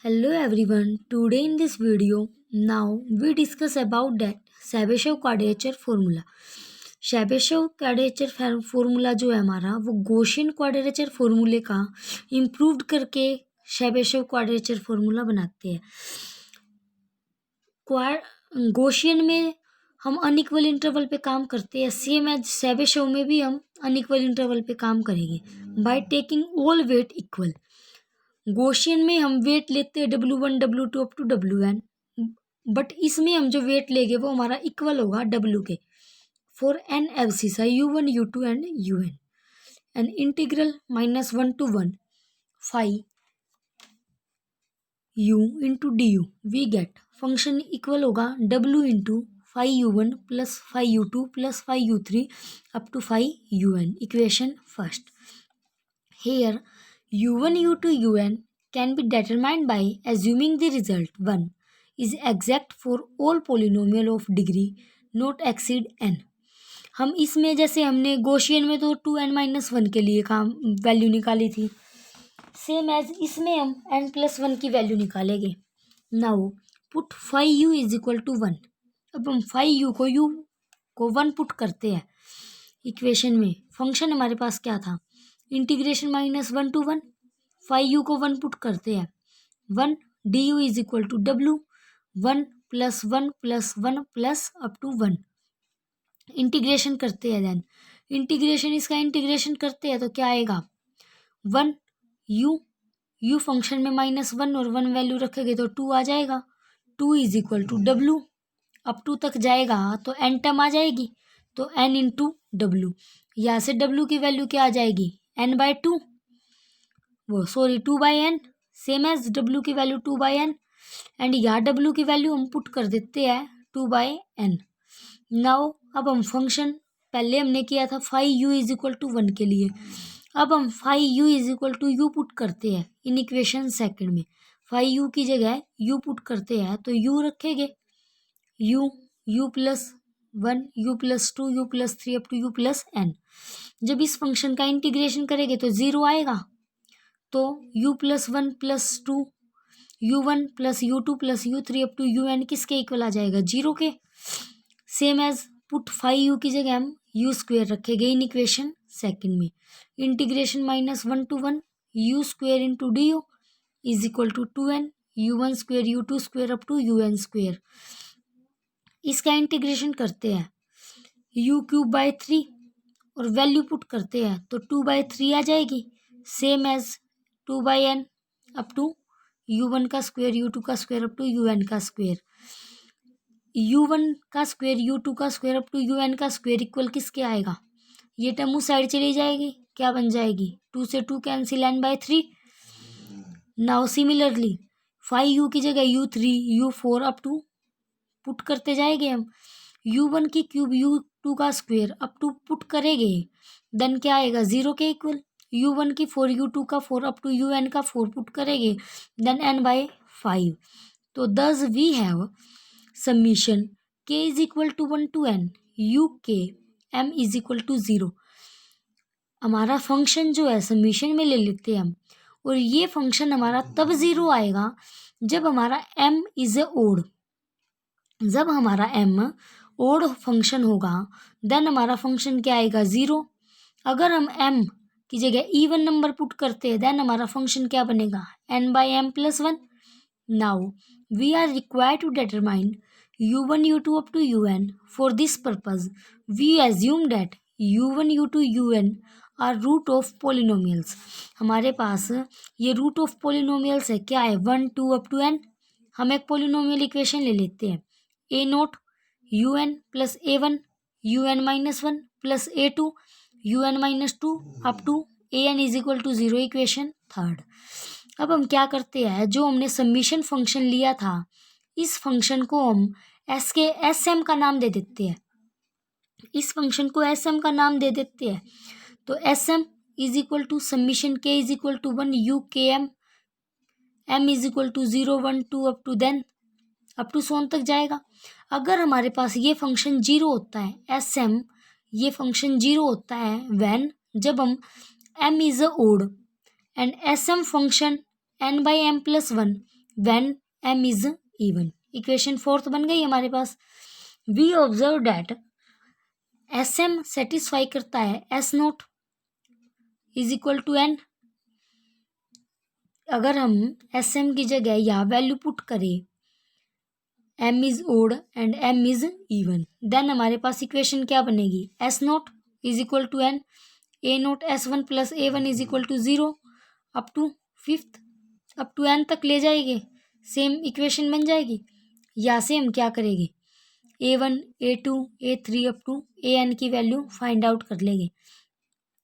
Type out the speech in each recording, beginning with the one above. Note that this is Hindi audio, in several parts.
Hello everyone. Today in this video, now we discuss about that Chebyshev quadrature formula. Chebyshev quadrature formula जो है हमारा वो गॉसियन क्वाड्रेचर फॉर्मूले का इम्प्रूव्ड करके Chebyshev क्वाड्रेचर फॉर्मूला बनाते हैं। गॉसियन में हम अनइक्वल इंटरवल पे काम करते हैं, सेम एज Chebyshev में भी हम अनइक्वल इंटरवल पे काम करेंगे by taking all weight equal. Gaussian में हम वेट लेते हैं W1 W2 up to WN, but इसमें हम जो वेट लेंगे वो हमारा इक्वल होगा W के for n abscissa U1 U2 and UN and integral -1 to 1 phi U into DU we get function equal होगा W into phi U1 plus phi U2 plus phi U3 up to phi UN। Equation first here U1 U2 UN can be determined by assuming the result 1 is exact for all polynomial of degree not exceed n। हम इसमें जैसे हमने गॉसियन में तो 2n-1 के लिए काम वैल्यू निकाली थी, सेम एज इसमें हम n+1 की वैल्यू निकालेंगे। Now put phi u is equal to 1। अब हम फाई u को 1 पुट करते हैं इक्वेशन में। फंक्शन हमारे पास क्या था, इंटीग्रेशन -1 to 1, फाई यू को 1 पुट करते हैं, 1 d u is equal to W 1 + 1 + 1 plus up to 1। Integration करते हैं, देन इसका इंटीग्रेशन करते हैं तो क्या आएगा 1 यू फंक्शन में -1 और 1 वैल्यू रखेंगे तो 2 आ जाएगा। 2 is equal to W, up to तक जाएगा तो n टर्म आ जाएगी तो n इंटू W। यहाँ से W की वैल्यू क्या आ जाएगी n/2, 2/n, same as W की वैल्यू 2/n एंड यहाँ W की वैल्यू हम पुट कर देते हैं 2/n। नाउ अब हम फंक्शन पहले हमने किया था phi u is equal to 1 के लिए, अब हम phi u is equal to u put करते हैं इन इक्वेशन सेकंड में। फाई u की जगह u पुट करते हैं तो u रखेंगे u plus 1 u plus 2 u plus 3 up to u plus n। जब इस फंक्शन का इंटीग्रेशन करेंगे तो 0 आएगा, तो u plus 1 plus 2 u1 plus u2 plus u3 up to un किसके इक्वल आ जाएगा 0 के। Same as put phi u की जगह हम u स्क्वेयर रखेंगे इन इक्वेशन सेकंड में। Integration -1 to 1 u square into d u is equal to 2n u1 square u2 square up to un square. इसका इंटीग्रेशन करते हैं u³ और वैल्यू पुट करते हैं तो 2/3 आ जाएगी, same as 2/n up to u1 का स्क्वेयर u2 का स्क्वेयर अप टू un का स्क्वेयर। u1 का स्क्वेयर u2 का स्क्वेयर अप टू un का स्क्वेयर इक्वल किसके आएगा, ये टर्म उस साइड चली जाएगी, क्या बन जाएगी 2 से 2 cancel n/3। Now similarly phi u की जगह u3 u4 up to put करते जाएंगे हम, u1 की क्यूब u2 का स्क्वेयर अप टू पुट करेंगे, देन क्या आएगा 0 के इक्वल, u1 की 4 u2 का 4 अप टू un का 4 पुट करेंगे, देन n/5। तो thus we have summation k is equal to 1 to n u k m is equal to 0। हमारा फंक्शन जो है समीशन में ले लेते हैं हम, और ये फंक्शन हमारा तब 0 आएगा जब हमारा m इज ए ओड। जब हमारा m ओड फंक्शन होगा देन हमारा फंक्शन क्या आएगा 0। अगर हम m की जगह इवन नंबर पुट करते हैं देन हमारा फंक्शन क्या बनेगा n/m+1। Now we are required to determine u1 u2 up to un। For this purpose we assume that u1 u2 un are root of polynomials. हमारे पास ये रूट ऑफ पोलिनोमियल्स है, क्या है 1 2 अप टू n। हम एक पोलिनोमियल इक्वेशन ले लेते हैं a0 un plus a1 un-1 plus a2 un-2 up to an is equal to 0। Equation third. अब हम क्या करते हैं, जो हमने समीशन फंक्शन लिया था इस फंक्शन को हम sm का नाम दे देते हैं, इस फंक्शन को sm का नाम दे देते हैं। तो sm is equal to summation k is equal to 1 u k m is equal to 0 1 2 up to then up to so on तक जाएगा। अगर हमारे पास ये फंक्शन 0 होता है sm, ये फंक्शन 0 होता है व्हेन जब हम m is a odd and sm function n/m+1 when m is even. Equation fourth बन गई हमारे पास। We observe that S M satisfy करता है S note is equal to N. अगर हम एस एम की जगह यहाँ वैल्यू पुट करें m is odd and m is even, then हमारे पास इक्वेशन क्या बनेगी, S note is equal to N A not S one plus A one is equal to zero up to fifth, up to n तक ले जाएंगे, सेम इक्वेशन बन जाएगी। यहाँ से हम क्या करेंगे, A one A two A three up to A N की वैल्यू फाइंड आउट कर लेंगे।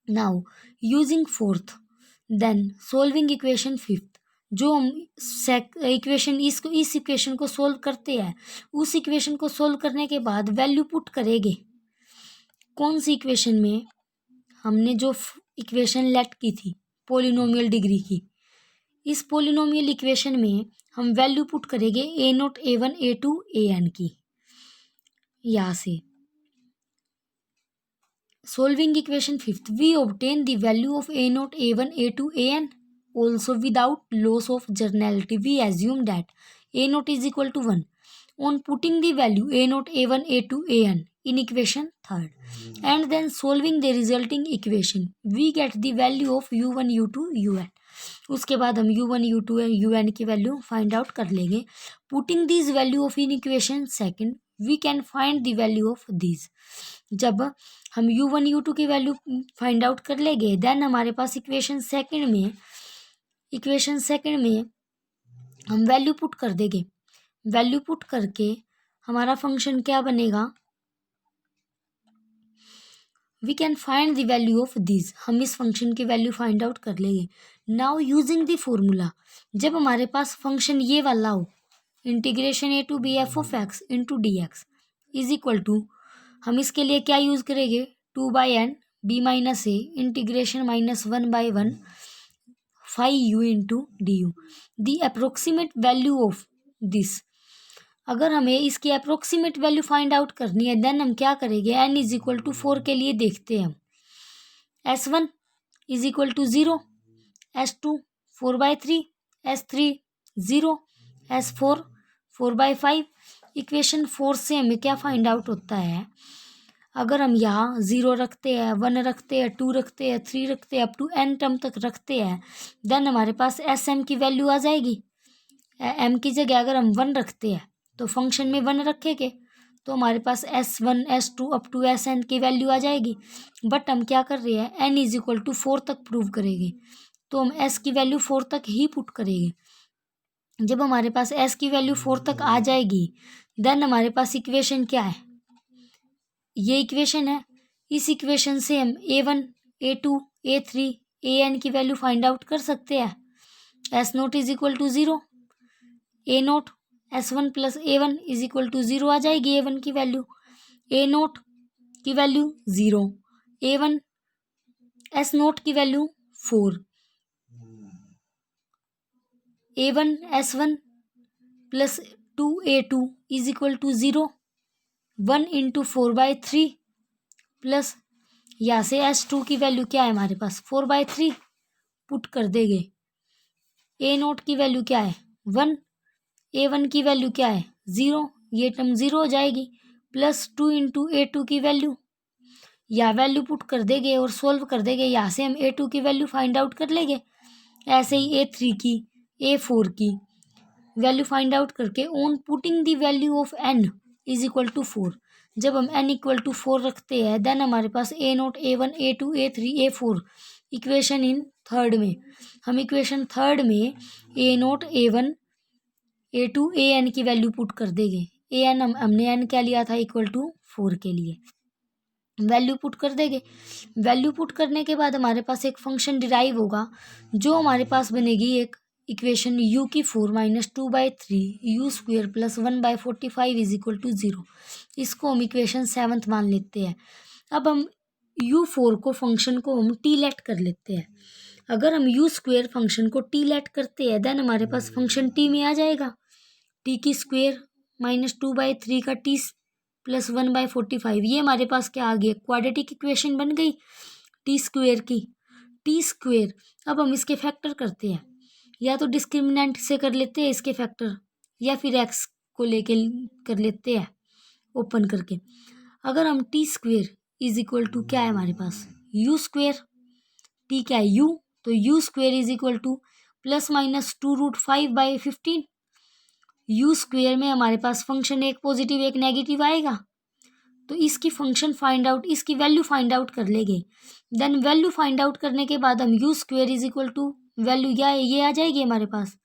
Now using fourth then solving equation fifth, जो हम इक्वेशन इस इक्वेशन को सोल्व करते हैं, उस इक्वेशन को सोल्व करने के बाद वैल्यू पुट करेंगे कौन सी इक्वेशन में, हमने जो इक्वेशन लेट की थी पोलिनोमियल डिग्री की, इस पोलिनोमियल इक्वेशन में हम वैल्यू पुट करेंगे A not A one A two A N की। यहाँ से solving equation fifth we obtain the value of A not A one A two A N also without loss of generality we assume that a naught is equal to 1 on putting the value a naught a1 a2 an in equation third and then solving the resulting equation we get the value of u1 u2 un। उसके बाद हम u1 u2 un की वैल्यू फाइंड आउट कर लेंगे। Putting this value of in equation second we can find the value of this. जब हम u1 u2 की वैल्यू फाइंड आउट कर लेंगे देन हमारे पास इक्वेशन सेकंड में हम वैल्यू पुट कर देंगे। वैल्यू पुट करके हमारा फंक्शन क्या बनेगा, we can find the value of this, हम इस फंक्शन की वैल्यू फाइंड आउट कर लेंगे। नाउ यूजिंग द फॉर्मूला, जब हमारे पास फंक्शन ये वाला हो integration a to b f of x into d x is equal to, हम इसके लिए क्या यूज करेंगे, two by n b minus a integration minus one by one phi u into d u the approximate value of this. अगर हमें इसकी अप्रोक्सीमेट वैल्यू फाइंड आउट करनी है देन हम क्या करेंगे, एन इज इक्वल टू 4 के लिए देखते हैं हम, S one is equal to 0, S two 4/3, S three 0, S four 4/5। Equation 4 से हमें क्या फाइंड आउट होता है, अगर हम यहाँ 0 रखते हैं 1 रखते हैं 2 रखते हैं 3 रखते हैं अप टू n टर्म तक रखते हैं देन हमारे पास एस एम की वैल्यू आ जाएगी। m की जगह अगर हम 1 रखते हैं तो फंक्शन में 1 रखेंगे तो हमारे पास S1 S2 up to Sn की वैल्यू आ जाएगी। बट हम क्या कर रहे हैं, n इज इक्वल टू 4 तक प्रूव करेंगे तो हम s की वैल्यू 4 तक ही पुट करेंगे। जब हमारे पास s की वैल्यू 4 तक आ जाएगी देन हमारे पास इक्वेशन क्या है, ये इक्वेशन है। इस इक्वेशन से हम a1 a2 a3 an की वैल्यू फाइंड आउट कर सकते हैं। S note is equal to 0, a naught S1 plus a1 is equal to 0 आ जाएगी a1 की वैल्यू, ए नोट की वैल्यू 0, a1 एस नोट की value 4, a1 S1 plus 2a2 is equal to 0, 1 into 4/3 plus यहाँ से S2 की वैल्यू क्या है हमारे पास 4/3 पुट कर देंगे। ए नोट की वैल्यू क्या है 1, a1 की वैल्यू क्या है 0, ये टर्म 0 हो जाएगी, प्लस 2 इंटू a2 की वैल्यू, या वैल्यू पुट कर देंगे और सोल्व कर देंगे। यहाँ से हम a2 की वैल्यू फाइंड आउट कर लेंगे। ऐसे ही a3 की a4 की वैल्यू फाइंड आउट करके on putting the value of n is equal to 4, जब हम n इक्वल टू 4 रखते हैं देन हमारे पास A not a1 a2 a3 a4 equation in third में, हम इक्वेशन थर्ड में A not a1 a2 an की वैल्यू पुट कर देंगे। an हमने n क्या लिया था इक्वल टू 4 के लिए, वैल्यू पुट कर देंगे। वैल्यू पुट करने के बाद हमारे पास एक फंक्शन डिराइव होगा जो हमारे पास बनेगी एक इक्वेशन u की 4 minus 2/3 u square plus 1/45 is equal to 0। इसको हम इक्वेशन 7 मान लेते हैं। अब हम u4 को फंक्शन को हम टी लेट कर लेते हैं। अगर हम u स्क्वेयर फंक्शन को टी लेट करते हैं देन हमारे पास फंक्शन t में आ जाएगा, t की स्क्वेयर माइनस 2/3 का t प्लस 1/45, ये हमारे पास क्या आ गया, क्वाड्रेटिक इक्वेशन बन गई टी स्क्वेयर की। टी स्क्वेयर अब हम इसके फैक्टर करते हैं, या तो डिस्क्रिमिनेंट से कर लेते हैं इसके फैक्टर, या फिर एक्स को लेके कर लेते हैं ओपन करके। अगर हम t square is equal to क्या है हमारे पास, यू स्क्वेयर, टी क्या है यू, तो u square is equal to +-2√5/15। U square में हमारे पास फंक्शन एक पॉजिटिव एक नेगेटिव आएगा, तो इसकी फंक्शन फाइंड आउट, इसकी वैल्यू फाइंड आउट कर लेंगे। देन वैल्यू फाइंड आउट करने के बाद हम u square is equal to value ये आ जाएगी हमारे पास।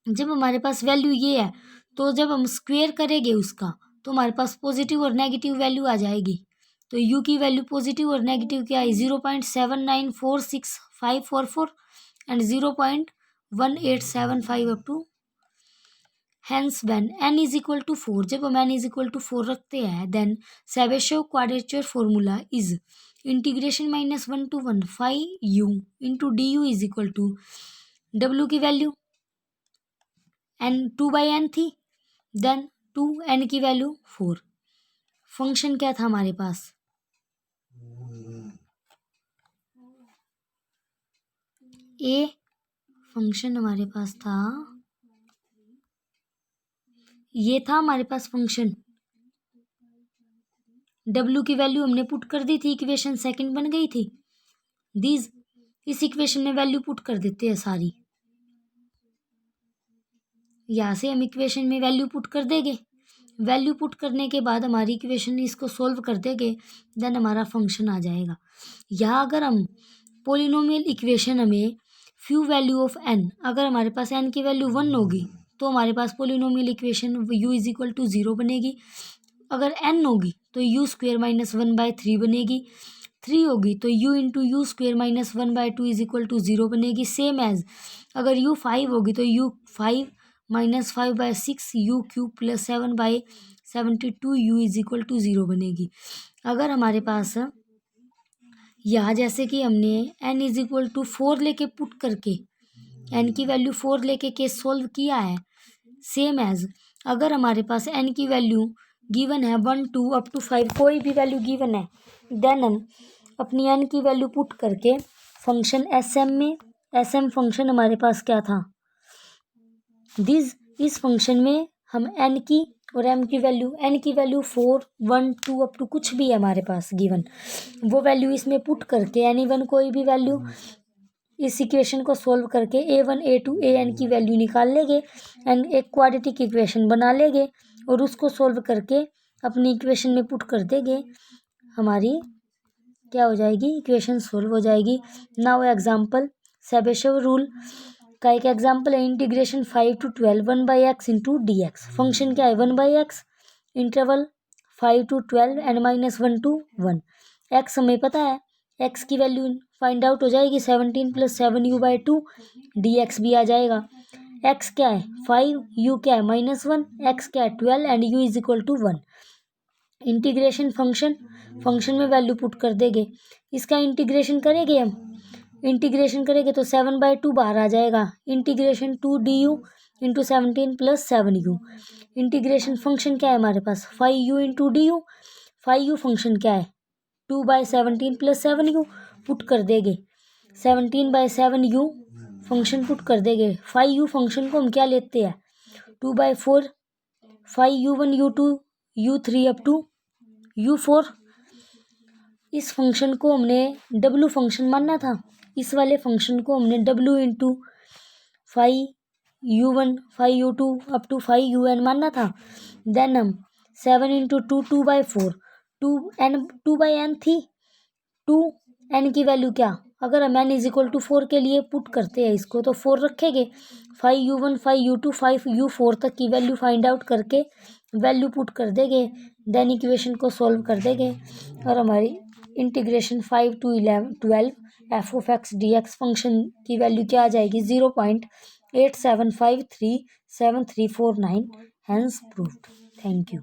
जब हमारे पास वैल्यू ये है तो जब हम स्क्वेयर करेंगे उसका तो हमारे पास पॉजिटिव और नेगेटिव वैल्यू आ जाएगी। तो यू की वैल्यू पॉजिटिव और नेगेटिव क्या है, 0.7946 and 0.1875 up to Hence when n is equal to 4, जब हम n is equal to 4 रखते हैं, then Chebyshev quadrature formula is integration -1 to 1 phi u into du is equal to w की वैल्यू n 2/n थी, देन 2n की वैल्यू 4। फंक्शन क्या था हमारे पास, ए फंक्शन हमारे पास था, ये था हमारे पास फंक्शन। W की वैल्यू हमने पुट कर दी थी, इक्वेशन सेकंड बन गई थी। इस इक्वेशन में वैल्यू पुट कर देते हैं सारी, यहाँ से हम इक्वेशन में वैल्यू पुट कर देंगे। वैल्यू पुट करने के बाद हमारी इक्वेशन इसको सोल्व कर देंगे, देन हमारा फंक्शन आ जाएगा। यहाँ अगर हम पोलिनोमियल इक्वेशन हमें फ्यू वैल्यू ऑफ n, अगर हमारे पास n की वैल्यू 1 होगी तो हमारे पास polynomial equation u is equal to 0 बनेगी। अगर n होगी तो u स्क्वेयर -1/3 बनेगी। 3 होगी तो u into u square -1/2 is equal to 0 बनेगी। सेम एज अगर u 5 होगी तो u 5 -5/6 u cube plus 7/72 u is equal to 0 बनेगी। अगर हमारे पास यहाँ जैसे कि हमने n इज इक्वल टू 4 लेके पुट करके n की वैल्यू 4 लेके केस सोल्व किया है, सेम एज अगर हमारे पास n की वैल्यू गिवन है 1 2 अप टू 5, कोई भी वैल्यू गिवन है, देन हम अपनी n की वैल्यू पुट करके फंक्शन sm में, sm फंक्शन हमारे पास क्या था, इस फंक्शन में हम n की और m की वैल्यू, n की वैल्यू 4 1 2 अप टू कुछ भी है हमारे पास गिवन, वो वैल्यू इसमें पुट करके एनी वन कोई भी वैल्यू इस इक्वेशन को सोल्व करके a1 a2 an की वैल्यू निकाल लेंगे एंड एक क्वाड्रेटिक इक्वेशन बना लेंगे और उसको सोल्व करके अपनी इक्वेशन में पुट कर देंगे, हमारी क्या हो जाएगी, इक्वेशन सोल्व हो जाएगी। नाउ एग्जांपल, सेबेशेव रूल का एक एग्जांपल है, integration 5 to 12 1/x into dx। Function क्या है 1/x, interval 5 to 12 n -1 to 1। x हमें पता है, x की वैल्यू फाइंड आउट हो जाएगी 17 + 7u/2, dx भी आ जाएगा। x क्या है 5, u क्या है -1, x क्या है 12 and u is equal to 1। Integration function में वैल्यू पुट कर देंगे, इसका इंटीग्रेशन करेंगे हम, इंटीग्रेशन करेंगे तो 7/2 बाहर आ जाएगा, integration 2 du into 17 + 7u। Integration function क्या है हमारे पास 5u into du, 5u function क्या है 2/17 + 7u, पुट कर देंगे 17/7u फंक्शन पुट कर देंगे। 5u फंक्शन को हम क्या लेते हैं 2/4, 5u1 u2 u3 up to u4। इस फंक्शन को हमने w फंक्शन मानना था, इस वाले फंक्शन को हमने w into 5u1 5u2 up to 5un मानना था। देन हम 7 इंटू 2 2/4, 2/n थी, 2n की वैल्यू क्या, अगर हम n इज इक्वल टू 4 के लिए पुट करते हैं इसको तो 4 रखेंगे, 5u1 5u2 5u4 तक की वैल्यू फाइंड आउट करके वैल्यू पुट कर देंगे, देन इक्वेशन को सॉल्व कर देंगे और हमारी integration 5 to 12 f(x) dx function की वैल्यू क्या आ जाएगी 0.8753734 9। Hence proved. Thank you.